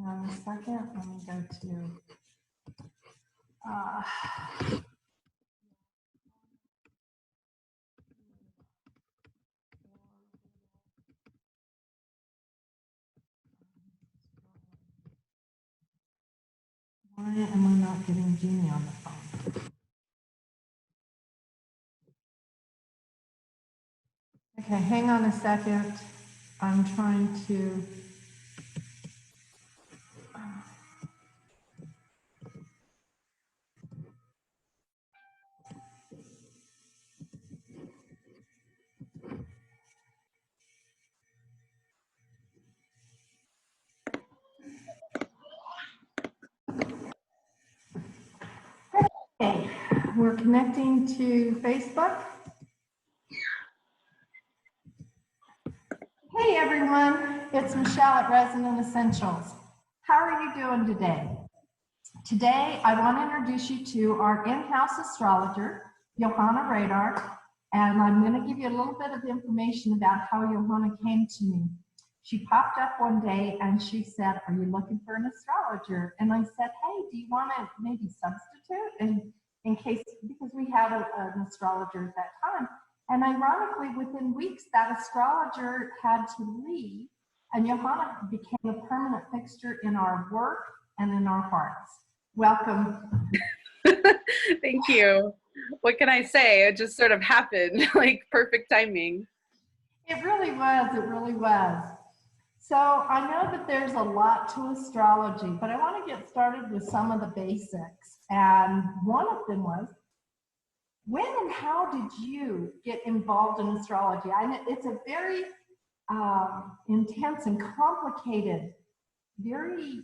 on a second. Let me go to why am I not getting Jeannie on the phone? Okay, hang on a second. I'm trying to. Okay, we're connecting to Facebook. Hey everyone, it's Michelle at Resonant Essentials. How are you doing today? Today, I want to introduce you to our in-house astrologer, Johanna, and I'm going to give you a little bit of information about how Johanna came to me. She popped up one day and she said, "Are you looking for an astrologer?" And I said, "Hey, do you want to maybe substitute?" And in case, because we had an astrologer at that time. And ironically, within weeks, that astrologer had to leave, and Johanna became a permanent fixture in our work and in our hearts. Welcome. Thank you. What can I say? It just sort of happened, like perfect timing. It really was. It really was. So I know that there's a lot to astrology, but I want to get started with some of the basics. And one of them was, when and how did you get involved in astrology? I know it's a very intense and complicated, very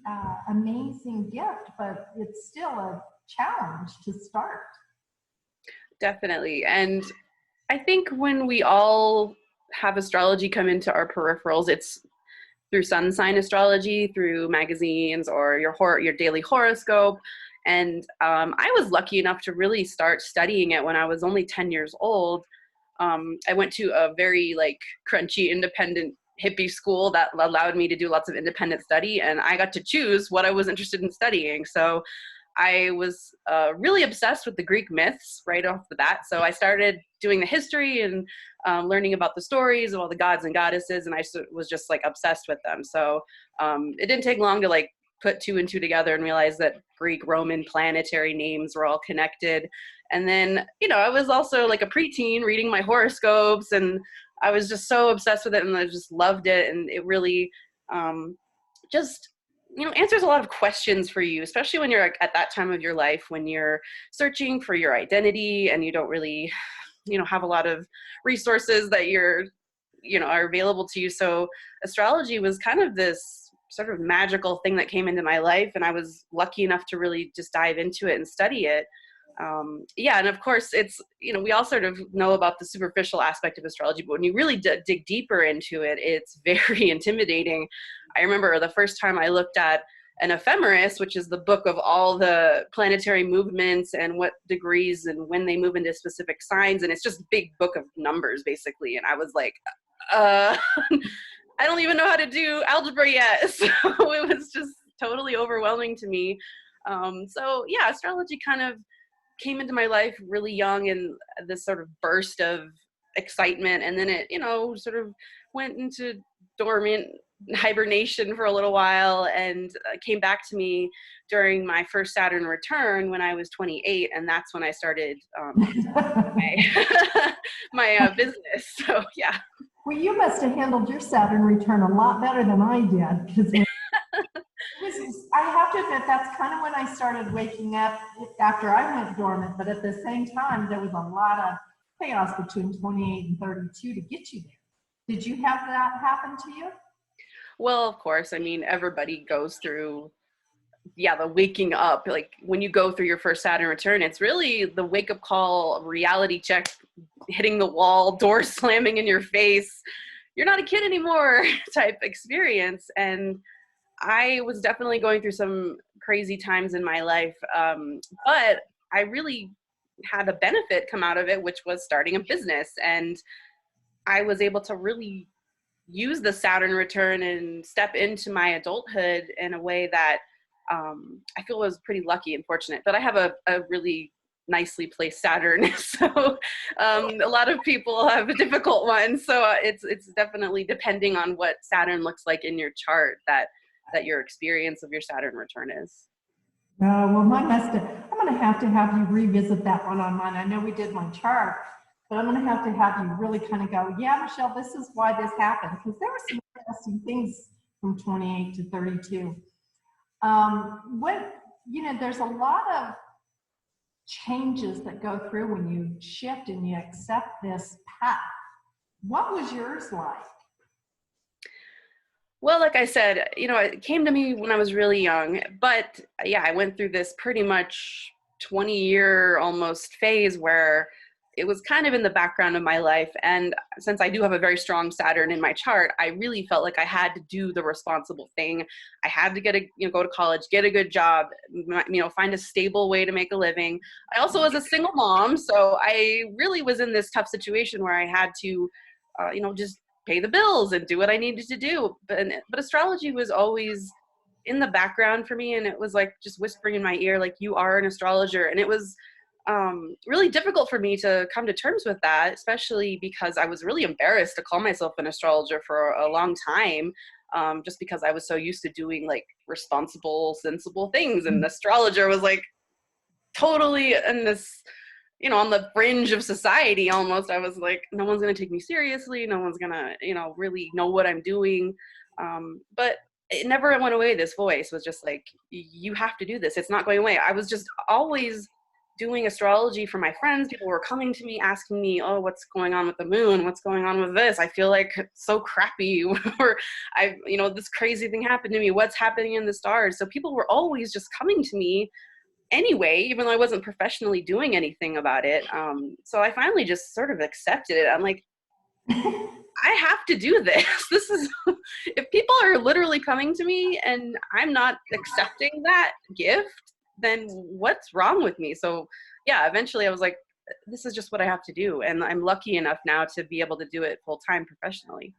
amazing gift, but it's still a challenge to start. Definitely. And I think when we all have astrology come into our peripherals, it's through sun sign astrology, through magazines, or your daily horoscope. And I was lucky enough to really start studying it when I was only 10 years old. I went to a very crunchy, independent hippie school that allowed me to do lots of independent study, and I got to choose what I was interested in studying. So I was really obsessed with the Greek myths right off the bat. So I started doing the history and learning about the stories of all the gods and goddesses, and I was just obsessed with them. So it didn't take long to put two and two together and realize that Greek, Roman, planetary names were all connected. And then, I was also a preteen reading my horoscopes, and I was just so obsessed with it, and I just loved it. And it really just answers a lot of questions for you, especially when you're at that time of your life when you're searching for your identity and you don't really, have a lot of resources that are available to you. So astrology was kind of this sort of magical thing that came into my life, and I was lucky enough to really just dive into it and study it. And of course it's, we all sort of know about the superficial aspect of astrology, but when you really dig deeper into it, it's very intimidating. I remember the first time I looked at an ephemeris, which is the book of all the planetary movements and what degrees and when they move into specific signs, and it's just a big book of numbers basically, and I was like, I don't even know how to do algebra yet. So it was just totally overwhelming to me. So yeah, astrology kind of came into my life really young, and this sort of burst of excitement, and then it sort of went into dormant hibernation for a little while, and came back to during my first Saturn return when I was 28, and that's when I started my business. So yeah. Well, you must have handled your Saturn return a lot better than I did, because I have to admit, that's kind of when I started waking up after I went dormant, but at the same time, there was a lot of chaos between 28 and 32 to get you there. Did you have that happen to you? Well, of course. I mean, everybody goes through, the waking up. When you go through your first Saturn return, it's really the wake-up call, reality check, hitting the wall, door slamming in your face, you're not a kid anymore type experience. And I was definitely going through some crazy times in my life, but I really had a benefit come out of it, which was starting a business. And I was able to really use the Saturn return and step into my adulthood in a way that I feel was pretty lucky and fortunate. But I have a really nicely placed Saturn, so a lot of people have a difficult one. So it's definitely depending on what Saturn looks like in your chart that your experience of your Saturn return is. Well, mine must have, I'm going to have you revisit that one on mine. I know we did my chart, but I'm going to have you really kind of go, yeah, Michelle, this is why this happened. Because there were some interesting things from 28 to 32. There's a lot of changes that go through when you shift and you accept this path. What was yours like? Well, like I said, it came to me when I was really young, but yeah, I went through this pretty much 20-year almost phase where it was kind of in the background of my life. And since I do have a very strong Saturn in my chart, I really felt like I had to do the responsible thing. I had to go to college, get a good job, find a stable way to make a living. I also was a single mom, so I really was in this tough situation where I had to, just pay the bills and do what I needed to do. But astrology was always in the background for me, and it was like just whispering in my ear, like, you are an astrologer. And it was really difficult for me to come to terms with that, especially because I was really embarrassed to call myself an astrologer for a long time, just because I was so used to doing like responsible, sensible things. And astrologer was like totally in this, on the fringe of society almost. I was like, no one's going to take me seriously. No one's going to, really know what I'm doing. But it never went away. This voice was just like, you have to do this. It's not going away. I was just always doing astrology for my friends. People were coming to me asking me, oh, what's going on with the moon? What's going on with this? I feel like it's so crappy. Or this crazy thing happened to me. What's happening in the stars? So people were always just coming to me anyway, even though I wasn't professionally doing anything about it. So I finally just sort of accepted it. I'm like, I have to do this. This is, if people are literally coming to me and I'm not accepting that gift, then what's wrong with me? So yeah, eventually I was like, this is just what I have to do. And I'm lucky enough now to be able to do it full time professionally.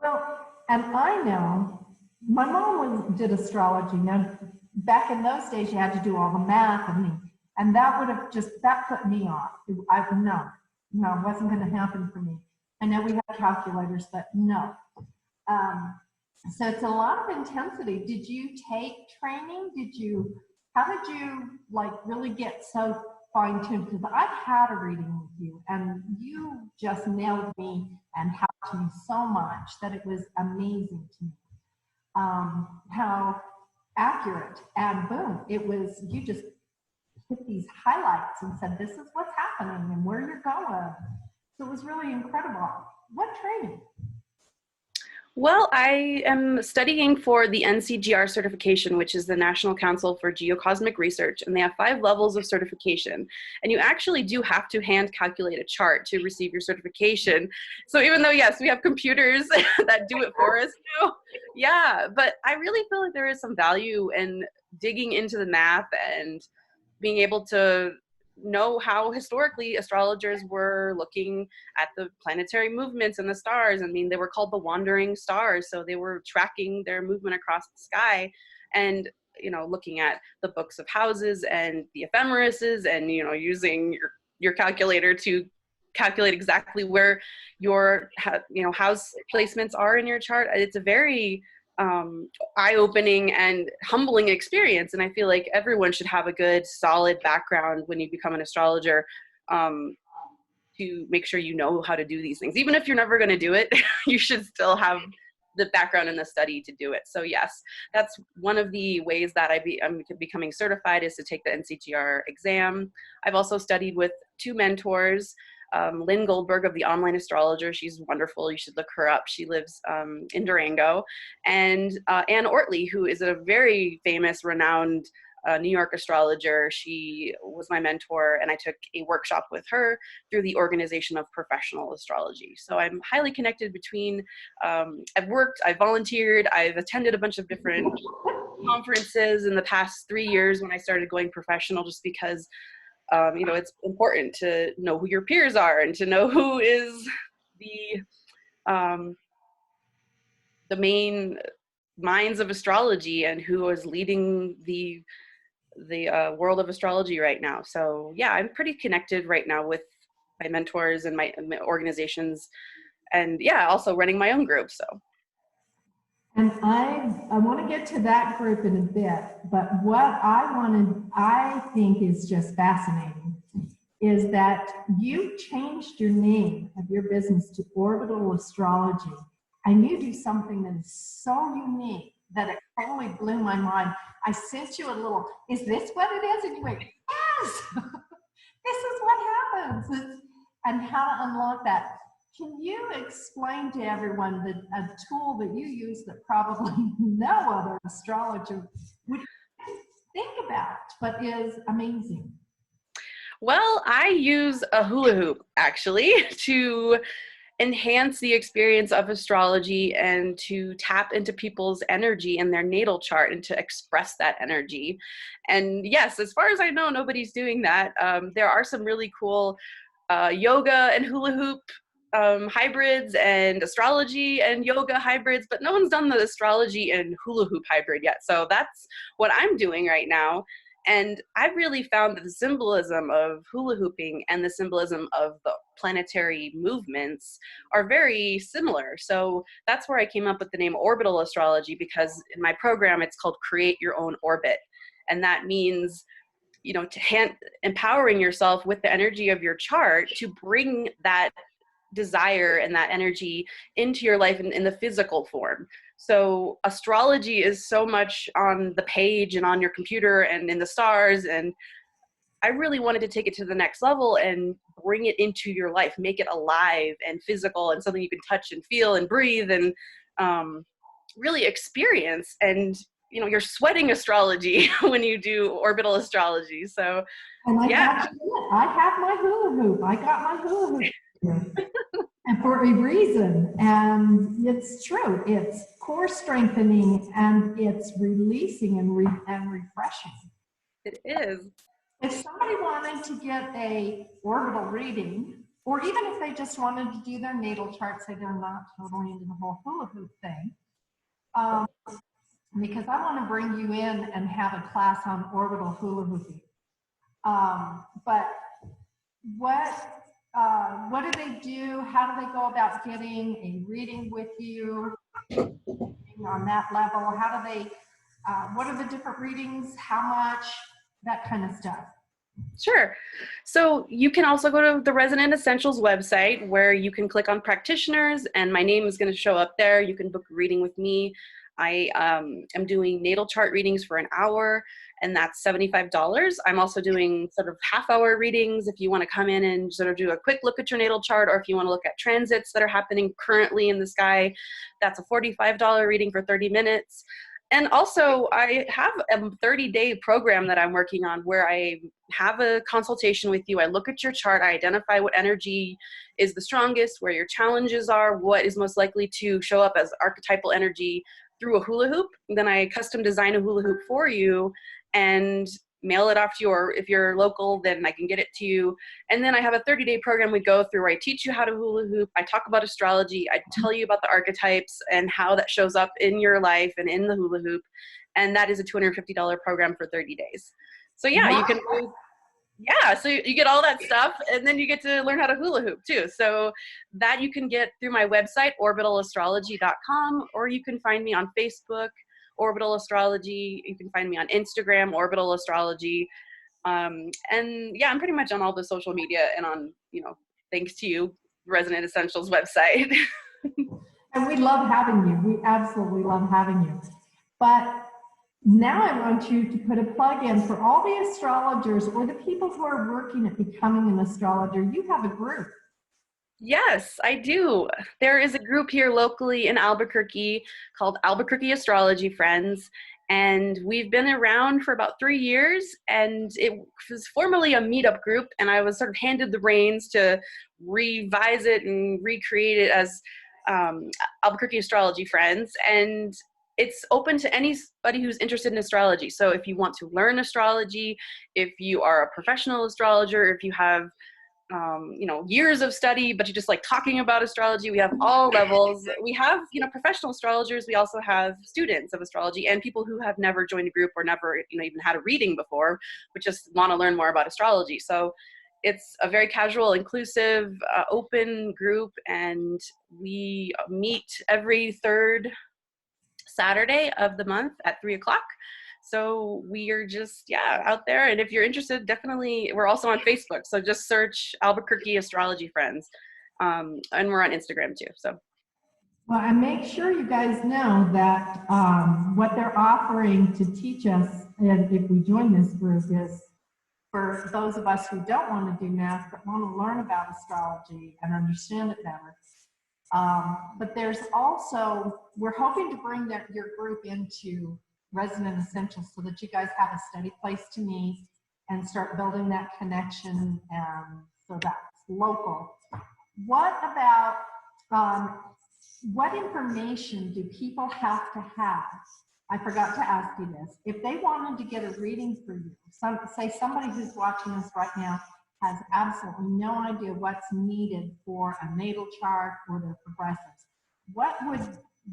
Well, and I know my mom did astrology. Now, back in those days, you had to do all the math and that would have that put me off. No, it wasn't going to happen for me. I know we have calculators, but no. So it's a lot of intensity. Did you take training? How did you like really get so fine-tuned? Because I've had a reading with you and you just nailed me and helped me so much that it was amazing to me. How accurate, and boom, you just hit these highlights and said, this is what's happening and where you're going. So it was really incredible. What training? Well, I am studying for the NCGR certification, which is the National Council for Geocosmic Research, and they have 5 levels of certification. And you actually do have to hand calculate a chart to receive your certification. So even though, yes, we have computers that do it for us now, yeah, but I really feel like there is some value in digging into the math and being able to know how historically astrologers were looking at the planetary movements and the stars. I mean, they were called the wandering stars, so they were tracking their movement across the sky and looking at the books of houses and the ephemerises and using your calculator to calculate exactly where your house placements are in your chart. It's a very eye-opening and humbling experience, and I feel like everyone should have a good solid background when you become an astrologer, to make sure you know how to do these things. Even if you're never going to do it, you should still have the background in the study to do it. So yes, that's one of the ways that I'm becoming certified, is to take the NCGR exam. I've also studied with 2 mentors. Lynn Goldberg of the Online Astrologer, she's wonderful. You should look her up. She lives in Durango. And Anne Ortley, who is a very famous, renowned New York astrologer. She was my mentor, and I took a workshop with her through the Organization of Professional Astrology. So I'm highly connected between, I've worked, I've volunteered, I've attended a bunch of different conferences in the past 3 years when I started going professional, just because it's important to know who your peers are and to know who is the the main minds of astrology and who is leading the world of astrology right now. So yeah, I'm pretty connected right now with my mentors and my organizations, and yeah, also running my own group. So. And I want to get to that group in a bit, but what I think is just fascinating is that you changed your name of your business to Orbital Astrology, and you do something that is so unique that it totally blew my mind. I sent you a little, is this what it is? And you went, yes, this is what happens, and how to unlock that. Can you explain to everyone a tool that you use that probably no other astrologer would think about, but is amazing? Well, I use a hula hoop actually to enhance the experience of astrology and to tap into people's energy in their natal chart and to express that energy. And yes, as far as I know, nobody's doing that. There are some really cool yoga and hula hoop hybrids and astrology and yoga hybrids, but no one's done the astrology and hula hoop hybrid yet. So that's what I'm doing right now. And I've really found that the symbolism of hula hooping and the symbolism of the planetary movements are very similar. So that's where I came up with the name Orbital Astrology, because in my program, it's called Create Your Own Orbit. And that means, you know, empowering yourself with the energy of your chart to bring that desire and that energy into your life in the physical form. So astrology is so much on the page and on your computer and in the stars, and I really wanted to take it to the next level and bring it into your life, make it alive and physical and something you can touch and feel and breathe and really experience. And you know, you're sweating astrology when you do orbital astrology. So and yeah. I have my hula hoop. I got my hula hoop here. And for a reason, and it's true. It's core strengthening and it's releasing and refreshing. It is. If somebody wanted to get a orbital reading, or even if they just wanted to do their natal chart, say they're not totally into the whole hula hoop thing, because I want to bring you in and have a class on orbital hula hooping. But what do they do? How do they go about getting a reading with you on that level? How do they, what are the different readings? How much? That kind of stuff. Sure. So you can also go to the Resonant Essentials website where you can click on practitioners and my name is going to show up there. You can book a reading with me. I am doing natal chart readings for an hour and that's $75. I'm also doing sort of half-hour readings if you want to come in and sort of do a quick look at your natal chart, or if you want to look at transits that are happening currently in the sky, that's a $45 reading for 30 minutes. And also, I have a 30-day program that I'm working on where I have a consultation with you. I look at your chart, I identify what energy is the strongest, where your challenges are, what is most likely to show up as archetypal energy through a hula hoop. And then I custom design a hula hoop for you and mail it off to you, or if you're local, then I can get it to you. And then I have a 30-day program we go through where I teach you how to hula hoop. I talk about astrology. I tell you about the archetypes and how that shows up in your life and in the hula hoop. And that is a $250 program for 30 days. So yeah, wow. You can, yeah, so you get all that stuff and then you get to learn how to hula hoop too. So that you can get through my website, orbitalastrology.com, or you can find me on Facebook, Orbital Astrology. You can find me on Instagram, Orbital Astrology. And yeah, I'm pretty much on all the social media and on, you know, thanks to you, Resonant Essentials website. And we love having you. We absolutely love having you. But now I want you to put a plug in for all the astrologers or the people who are working at becoming an astrologer. You have a group. Yes, I do. There is a group here locally in Albuquerque called Albuquerque Astrology Friends, and we've been around for about 3 years, and it was formerly a meetup group, and I was sort of handed the reins to revise it and recreate it as Albuquerque Astrology Friends, and it's open to anybody who's interested in astrology. So if you want to learn astrology, if you are a professional astrologer, if you have years of study, but you just like talking about astrology. We have all levels. We have, professional astrologers. We also have students of astrology and people who have never joined a group or never, even had a reading before, but just want to learn more about astrology. So it's a very casual, inclusive, open group, and we meet every third Saturday of the month at 3:00. So we are just, out there. And if you're interested, definitely, we're also on Facebook. So just search Albuquerque Astrology Friends. And we're on Instagram too. So. Well, and make sure you guys know that what they're offering to teach us, and if we join this group, is for those of us who don't want to do math, but want to learn about astrology and understand it better. But there's also, we're hoping to bring your group into Resident Essentials so that you guys have a steady place to meet and start building that connection, and so that's local. What about, what information do people have to have? I forgot to ask you this. If they wanted to get a reading for you, say somebody who's watching this right now has absolutely no idea what's needed for a natal chart or their progressives, what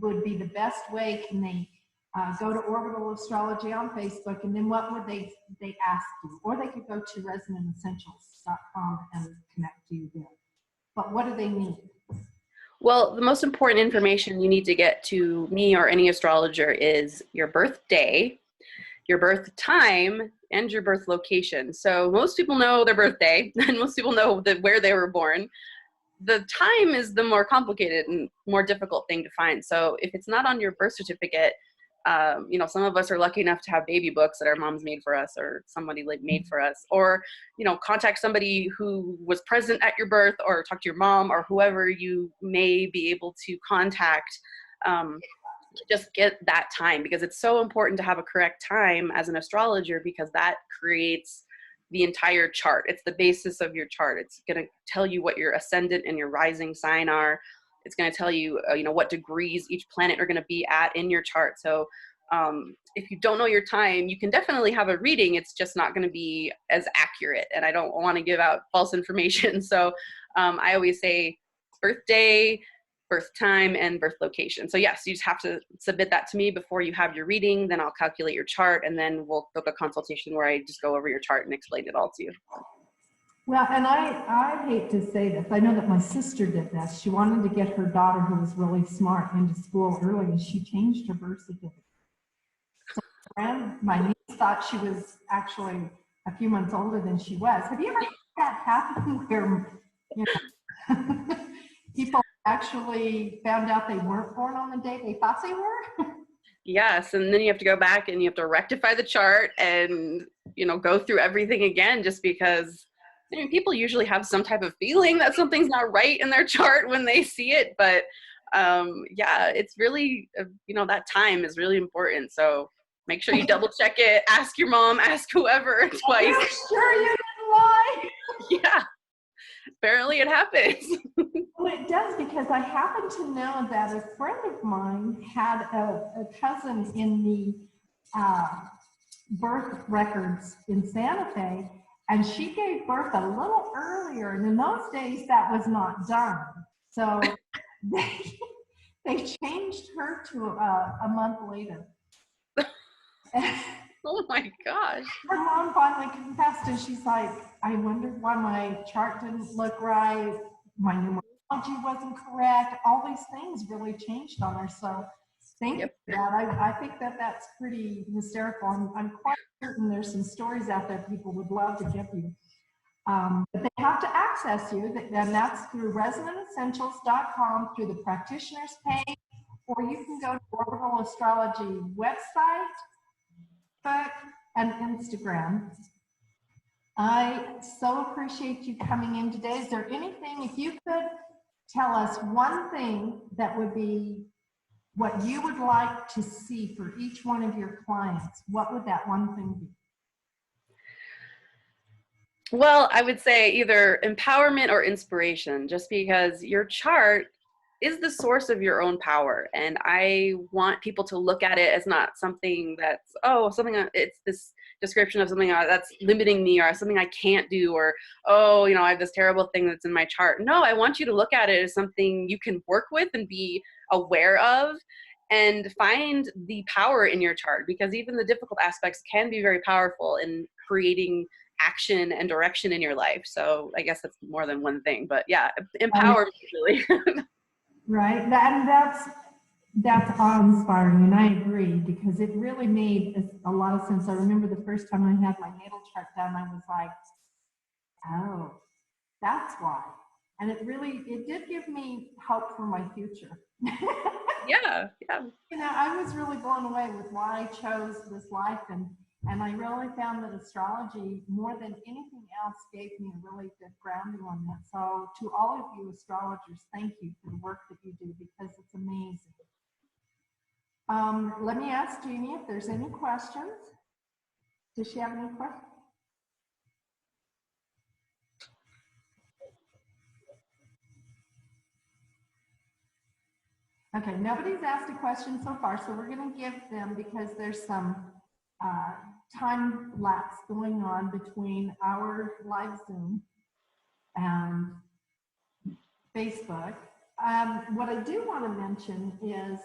would be the best way? Can they go to Orbital Astrology on Facebook, and then what would they ask you? Or they could go to residentessentials.com and connect to you there. But what do they need? Well, the most important information you need to get to me or any astrologer is your birthday, your birth time, and your birth location. So most people know their birthday, and most people know where they were born. The time is the more complicated and more difficult thing to find. So if it's not on your birth certificate, some of us are lucky enough to have baby books that our moms made for us or somebody made for us, or, contact somebody who was present at your birth, or talk to your mom or whoever you may be able to contact to just get that time, because it's so important to have a correct time as an astrologer, because that creates the entire chart. It's the basis of your chart. It's going to tell you what your ascendant and your rising sign are. It's going to tell you, what degrees each planet are going to be at in your chart. So if you don't know your time, you can definitely have a reading. It's just not going to be as accurate. And I don't want to give out false information. So I always say birthday, birth time, and birth location. So yes, you just have to submit that to me before you have your reading. Then I'll calculate your chart, and then we'll book a consultation where I just go over your chart and explain it all to you. Well, and I hate to say this. I know that my sister did this. She wanted to get her daughter, who was really smart, into school early, and she changed her birth certificate. So my niece thought she was actually a few months older than she was. Have you ever had that happen where, people actually found out they weren't born on the day they thought they were? Yes, and then you have to go back and you have to rectify the chart and, go through everything again, just because people usually have some type of feeling that something's not right in their chart when they see it. But it's really, that time is really important. So make sure you double check it. Ask your mom, ask whoever twice. Are you sure you didn't lie? Yeah, apparently it happens. Well, it does, because I happen to know that a friend of mine had a cousin in the birth records in Santa Fe, and she gave birth a little earlier, and in those days that was not done. So they changed her to a month later. Oh my gosh. Her mom finally confessed, and she's like, I wondered why my chart didn't look right, my numerology wasn't correct, all these things really changed on her. So thank you for that. I think that's pretty hysterical. I'm quite certain there's some stories out there people would love to give you. But they have to access you, and that's through residentessentials.com, through the practitioners page, or you can go to Orbital Astrology website, Facebook, and Instagram. I so appreciate you coming in today. Is there anything, if you could tell us one thing that would be what you would like to see for each one of your clients, what would that one thing be? Well, I would say either empowerment or inspiration, just because your chart is the source of your own power. And I want people to look at it as not something that's, oh, something, it's this description of something that's limiting me or something I can't do, or, oh, you know, I have this terrible thing that's in my chart. No, I want you to look at it as something you can work with and be aware of and find the power in your chart, because even the difficult aspects can be very powerful in creating action and direction in your life. So I guess that's more than one thing, but yeah, empowerment really. Right. That's awe-inspiring, and I agree, because it really made a lot of sense. I remember the first time I had my natal chart done, I was like, oh, that's why. And it did give me hope for my future. Yeah, yeah. You know, I was really blown away with why I chose this life, and I really found that astrology, more than anything else, gave me a really good grounding on that. So to all of you astrologers, thank you for the work that you do, because it's amazing. Let me ask Jeannie if there's any questions. Does she have any questions? Okay, nobody's asked a question so far, so we're going to give them, because there's some time lapse going on between our live Zoom and Facebook. What I do want to mention is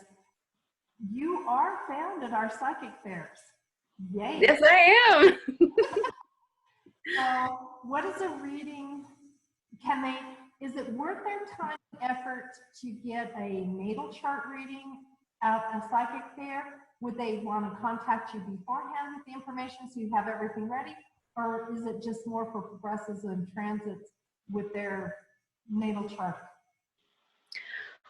you are found at our psychic fairs. Yay! Yes, I am. So, what is a reading? Is it worth their time and effort to get a natal chart reading at a psychic fair? Would they want to contact you beforehand with the information so you have everything ready? Or is it just more for progressives and transits with their natal chart?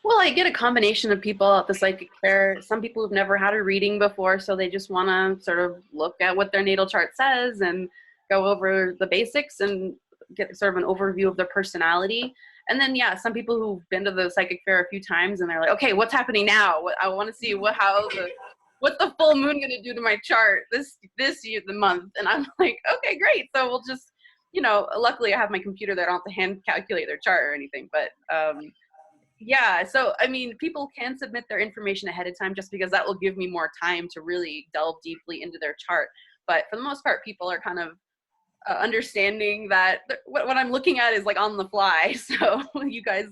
Well, I get a combination of people at the psychic fair. Some people who've never had a reading before, so they just want to sort of look at what their natal chart says and go over the basics and get sort of an overview of their personality. And then, yeah, some people who've been to the psychic fair a few times and they're like, okay, what's happening now? I want to see what's the full moon going to do to my chart this year, the month. And I'm like, okay, great. So we'll just, you know, luckily I have my computer there. I don't have to hand calculate their chart or anything, but yeah, so I mean, people can submit their information ahead of time just because that will give me more time to really delve deeply into their chart. But for the most part, people are kind of understanding that what I'm looking at is like on the fly. So you guys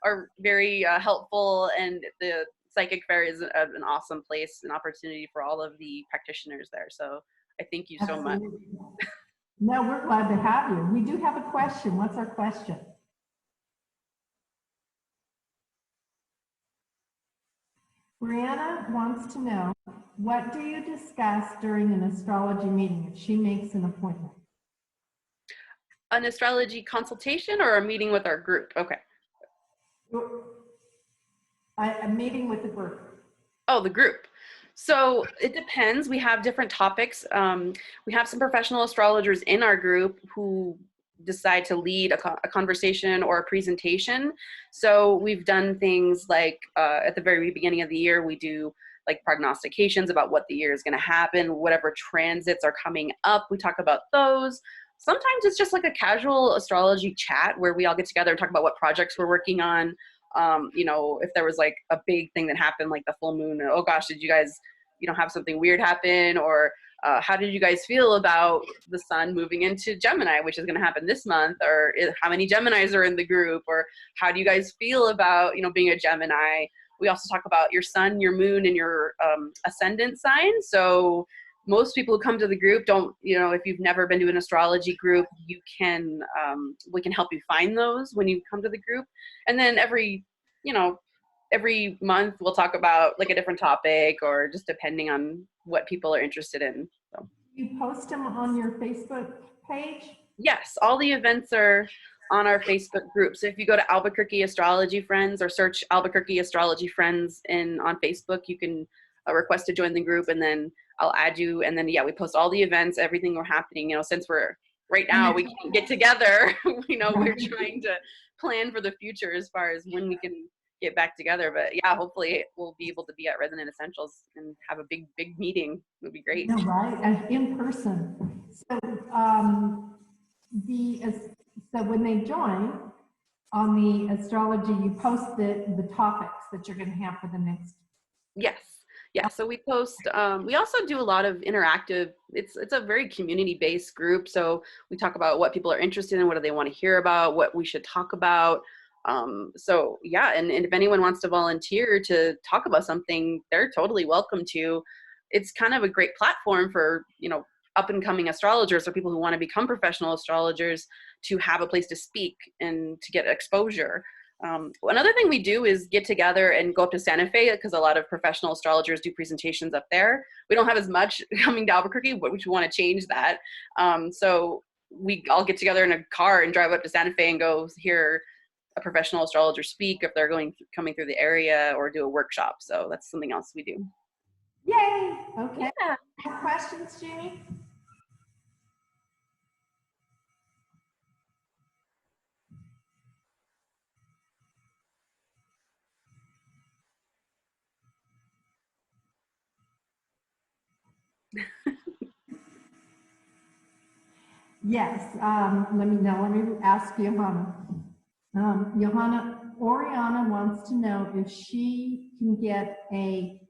are very helpful, and the psychic fair is an awesome place, an opportunity for all of the practitioners there. So I thank you so much. No, we're glad to have you. We do have a question. What's our question? Brianna wants to know, what do you discuss during an astrology meeting if she makes an appointment? An astrology consultation or a meeting with our group? Okay. A meeting with the group. Oh, the group. So it depends. We have different topics. We have some professional astrologers in our group who decide to lead a conversation or a presentation. So we've done things like at the very beginning of the year, we do like prognostications about what the year is going to happen, whatever transits are coming up. We talk about those. Sometimes it's just like a casual astrology chat where we all get together and talk about what projects we're working on. You know, if there was like a big thing that happened, like the full moon, oh gosh, did you guys, you know, have something weird happen? Or how did you guys feel about the sun moving into Gemini, which is going to happen this month? Or how many Geminis are in the group? Or how do you guys feel about, you know, being a Gemini? We also talk about your sun, your moon, and your ascendant sign. So most people who come to the group don't, you know, if you've never been to an astrology group, you can, we can help you find those when you come to the group. And then every month we'll talk about like a different topic, or just depending on what people are interested in. So you post them on your Facebook page? Yes, all the events are on our Facebook group. So if you go to Albuquerque Astrology Friends or search Albuquerque Astrology Friends on Facebook, you can request to join the group, and then I'll add you. And then, yeah, we post all the events, everything we're happening, you know, since we're right now, we can't get together, you know, we're trying to plan for the future as far as when we can get back together. But yeah, hopefully we'll be able to be at Resonant Essentials and have a big meeting. It would be great. Yeah, right, and in person. So so when they join, on the astrology, you post the topics that you're going to have for the next. Yes. Yeah. So we post, we also do a lot of interactive, it's a very community-based group. So we talk about what people are interested in, what do they want to hear about, what we should talk about. So yeah, and if anyone wants to volunteer to talk about something, they're totally welcome to. It's kind of a great platform for, you know, up and coming astrologers or people who want to become professional astrologers to have a place to speak and to get exposure. Another thing we do is get together and go up to Santa Fe because a lot of professional astrologers do presentations up there. We don't have as much coming to Albuquerque, but we want to change that. So we all get together in a car and drive up to Santa Fe and go hear a professional astrologer speak if they're coming through the area, or do a workshop. So that's something else we do. Yay! Okay. Yeah. More questions, Jeannie? Yes. Let me ask Johanna. Johanna, Oriana wants to know if she can get a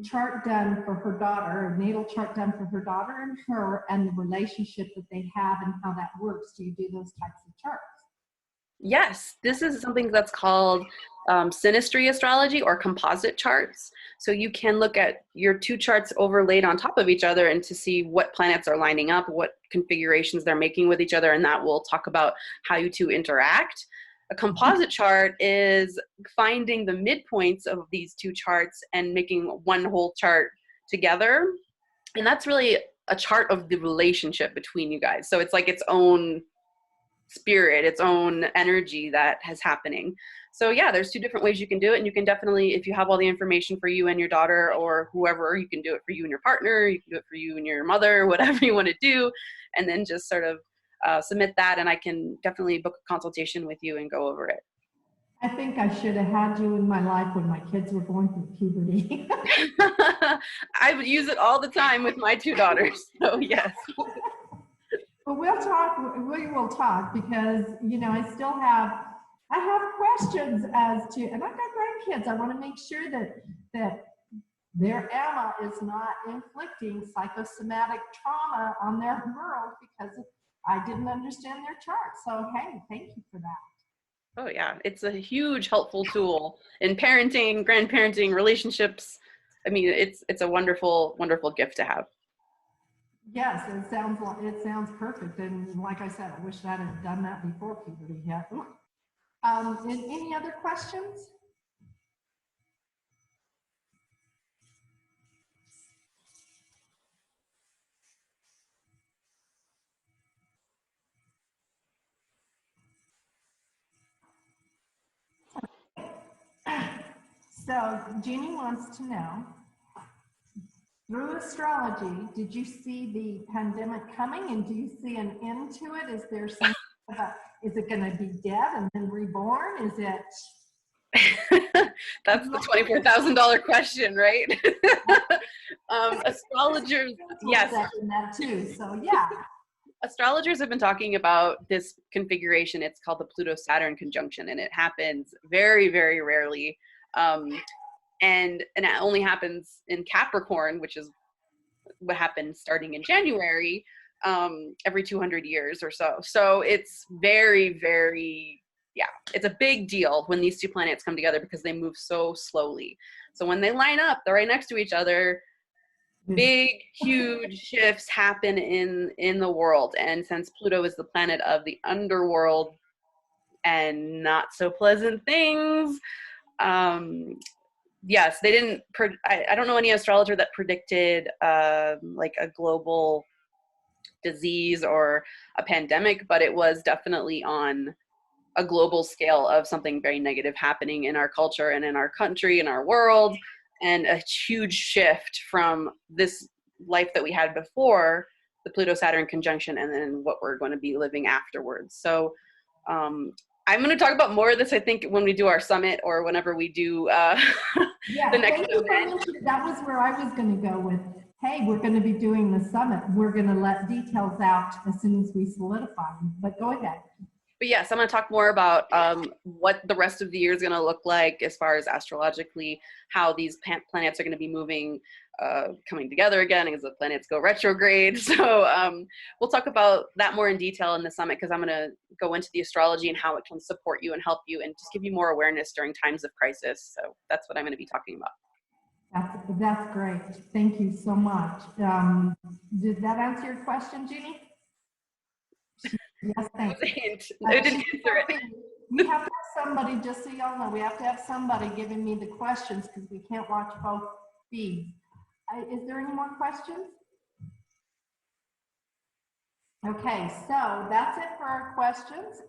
chart done for her daughter, a natal chart done for her daughter and her, and the relationship that they have and how that works. Do you do those types of charts? Yes, this is something that's called synastry astrology or composite charts. So you can look at your two charts overlaid on top of each other and to see what planets are lining up, what configurations they're making with each other, and that will talk about how you two interact. A composite chart is finding the midpoints of these two charts and making one whole chart together. And that's really a chart of the relationship between you guys. So it's like its own spirit, its own energy that is happening. So yeah, there's two different ways you can do it. And you can definitely, if you have all the information for you and your daughter or whoever, you can do it for you and your partner, you can do it for you and your mother, whatever you want to do. And then just sort of submit that, and I can definitely book a consultation with you and go over it. I think I should have had you in my life when my kids were going through puberty. I would use it all the time with my two daughters. So yes. But we'll talk, we will talk because, you know, I have questions as to, and I've got grandkids. I want to make sure that their Emma is not inflicting psychosomatic trauma on their world because I didn't understand their chart. So, hey, thank you for that. Oh yeah, it's a huge helpful tool in parenting, grandparenting, relationships. I mean, it's a wonderful, wonderful gift to have. Yes, it sounds perfect. And like I said, I wish I'd have done that before puberty hit. Any other questions? So Jeannie wants to know, through astrology, did you see the pandemic coming, and do you see an end to it? Is there something about, is it going to be dead and then reborn? Is it? That's the $24,000 question, right? Astrologers, yes. That too. So yeah. Astrologers have been talking about this configuration. It's called the Pluto-Saturn conjunction, and it happens very, very rarely. And it only happens in Capricorn, which is what happens starting in January, every 200 years or so. So it's very, very, yeah, it's a big deal when these two planets come together because they move so slowly. So when they line up, they're right next to each other. Big, huge shifts happen in the world. And since Pluto is the planet of the underworld and not so pleasant things, yes, they didn't, I don't know any astrologer that predicted like a global disease or a pandemic, but it was definitely on a global scale of something very negative happening in our culture and in our country, in our world, and a huge shift from this life that we had before the Pluto-Saturn conjunction and then what we're going to be living afterwards. So I'm going to talk about more of this, I think, when we do our summit or whenever we do the next event. That was where I was going to go with, hey, we're going to be doing the summit. We're going to let details out as soon as we solidify them. But go ahead. But yes, I'm going to talk more about what the rest of the year is going to look like as far as astrologically, how these planets are going to be moving, coming together again as the planets go retrograde. So we'll talk about that more in detail in the summit, because I'm going to go into the astrology and how it can support you and help you and just give you more awareness during times of crisis. So that's what I'm going to be talking about. That's great. Thank you so much. Did that answer your question, Jeannie? Yes, thank you. I didn't answer it. We have to have somebody, just so y'all know, we have to have somebody giving me the questions because we can't watch both feeds. Is there any more questions? Okay, so that's it for our questions.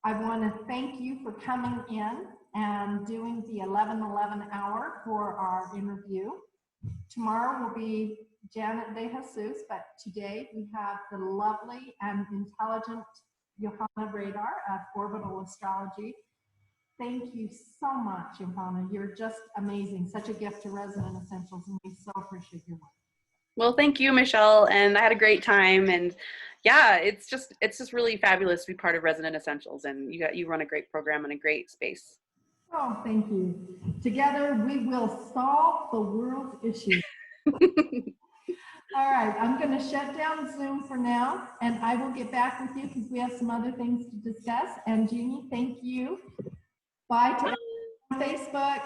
I want to thank you for coming in and doing the 11:11 hour for our interview. Tomorrow will be Janet De Jesus, but today we have the lovely and intelligent Johanna Radar of Orbital Astrology. Thank you so much, Johanna. You're just amazing. Such a gift to Resident Essentials, and we so appreciate your work. Well, thank you, Michelle, and I had a great time. And yeah, it's just really fabulous to be part of Resident Essentials, and you run a great program and a great space. Oh, thank you. Together, we will solve the world's issues. All right, I'm going to shut down Zoom for now, and I will get back with you because we have some other things to discuss. And Jeannie, thank you. Bye to everyone on Facebook.